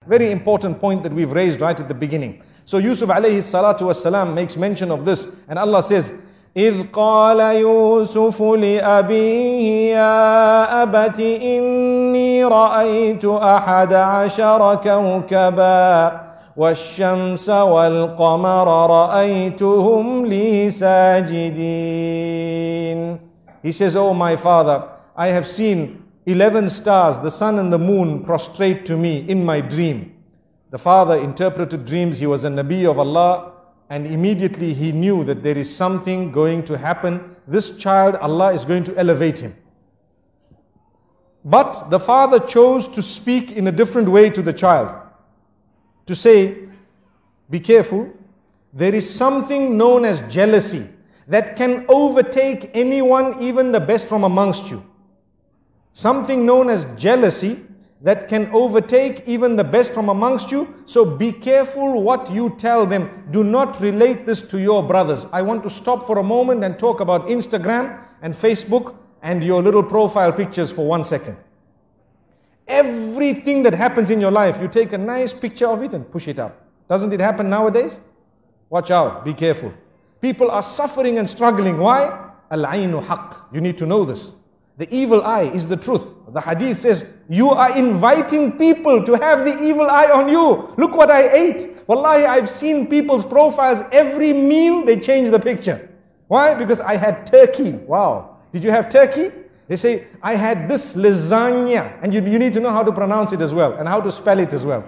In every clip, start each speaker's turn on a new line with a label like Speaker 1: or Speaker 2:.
Speaker 1: Very important point that we've raised right at the beginning. So Yusuf alayhi salatu wasalam makes mention of this, and Allah says, إِذْ قَالَ يُوسُفُ لِأَبِيهِ يَا أَبَتِ إِنِّي رَأَيْتُ أَحَدَ عَشَرَ كَوْكَبًا وَالشَّمْسَ وَالْقَمَرَ رَأَيْتُهُمْ لِي سَاجِدِينَ. He says, oh my father, I have seen 11 stars, the sun and the moon, prostrate to me in my dream. The father interpreted dreams. He was a Nabi of Allah, and immediately he knew that there is something going to happen. This child, Allah is going to elevate him. But the father chose to speak in a different way to the child. To say, be careful, there is something known as jealousy that can overtake anyone, even the best from amongst you. Something known as jealousy that can overtake even the best from amongst you. So be careful what you tell them. Do not relate this to your brothers. I want to stop for a moment and talk about Instagram and Facebook and your little profile pictures for 1 second. Everything that happens in your life, you take a nice picture of it and push it up. Doesn't it happen nowadays? Watch out, be careful. People are suffering and struggling. Why? Al-aynu haqq. You need to know this. The evil eye is the truth. The hadith says, you are inviting people to have the evil eye on you. Look what I ate. Wallahi, I've seen people's profiles. Every meal, they change the picture. Why? Because I had turkey. Wow. Did you have turkey? They say, I had this lasagna. And you need to know how to pronounce it as well, and how to spell it as well.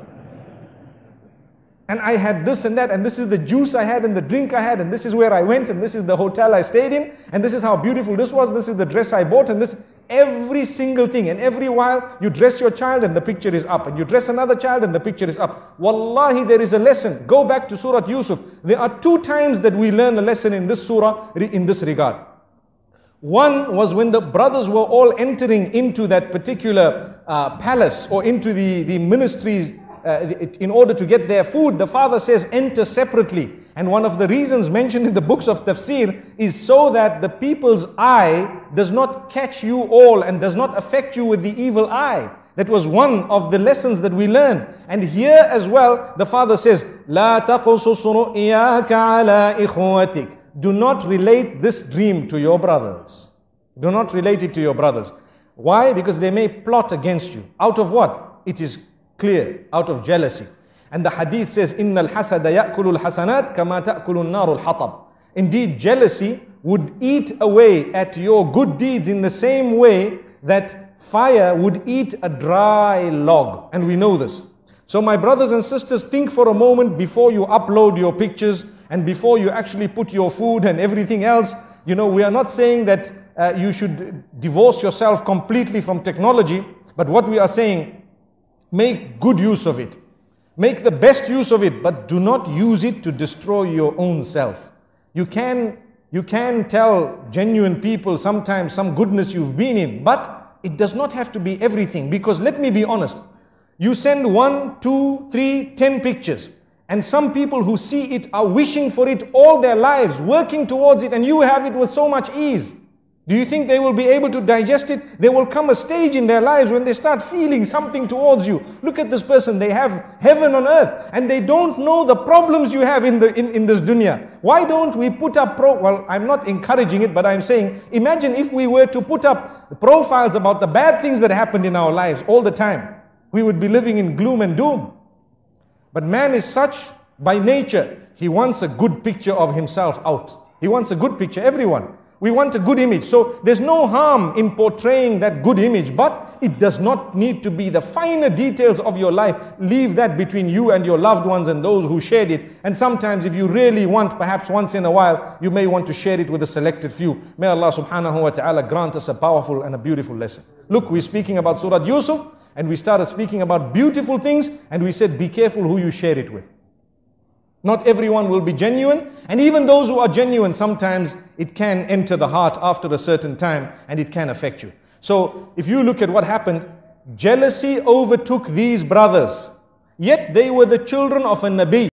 Speaker 1: And I had this and that, and this is the juice I had, and the drink I had, and this is where I went, and this is the hotel I stayed in, and this is how beautiful this was, this is the dress I bought, and this, every single thing. And every while, you dress your child and the picture is up, and you dress another child and the picture is up. Wallahi, there is a lesson. Go back to Surah Yusuf. There are 2 times that we learn a lesson in this surah in this regard. One was when the brothers were all entering into that particular palace, or into the ministries, in order to get their food. The father says, enter separately. And one of the reasons mentioned in the books of tafsir is so that the people's eye does not catch you all and does not affect you with the evil eye. That was one of the lessons that we learn. And here as well, the father says, لا تقصص رؤياك على إخوتك. Do not relate this dream to your brothers. Do not relate it to your brothers. Why? Because they may plot against you. Out of what? It is clear, out of jealousy. And the hadith says, إِنَّ الْحَسَدَ يَأْكُلُ الْحَسَنَاتِ كَمَا تَأْكُلُ النَّارُ الْحَطَبِ. Indeed, jealousy would eat away at your good deeds in the same way that fire would eat a dry log. And we know this. So my brothers and sisters, think for a moment before you upload your pictures and before you actually put your food and everything else. You know, we are not saying that you should divorce yourself completely from technology, but what we are saying, make good use of it. Make the best use of it, but do not use it to destroy your own self. You can tell genuine people sometimes some goodness you've been in, but it does not have to be everything. Because let me be honest, you send 1, 2, 3, 10 pictures, and some people who see it are wishing for it all their lives, working towards it, and you have it with so much ease. Do you think they will be able to digest it? There will come a stage in their lives when they start feeling something towards you. Look at this person, they have heaven on earth, and they don't know the problems you have in this dunya. Why don't we put up, well, I'm not encouraging it, but I'm saying, imagine if we were to put up the profiles about the bad things that happened in our lives all the time. We would be living in gloom and doom. But man is such by nature, he wants a good picture of himself out. He wants a good picture, everyone. We want a good image. So there's no harm in portraying that good image, but it does not need to be the finer details of your life. Leave that between you and your loved ones and those who shared it. And sometimes if you really want, perhaps once in a while, you may want to share it with a selected few. May Allah subhanahu wa ta'ala grant us a powerful and a beautiful lesson. Look, we're speaking about Surah Yusuf, and we started speaking about beautiful things, and we said, be careful who you share it with. Not everyone will be genuine, and even those who are genuine, sometimes it can enter the heart after a certain time, and it can affect you. So if you look at what happened, jealousy overtook these brothers, yet they were the children of a Nabi.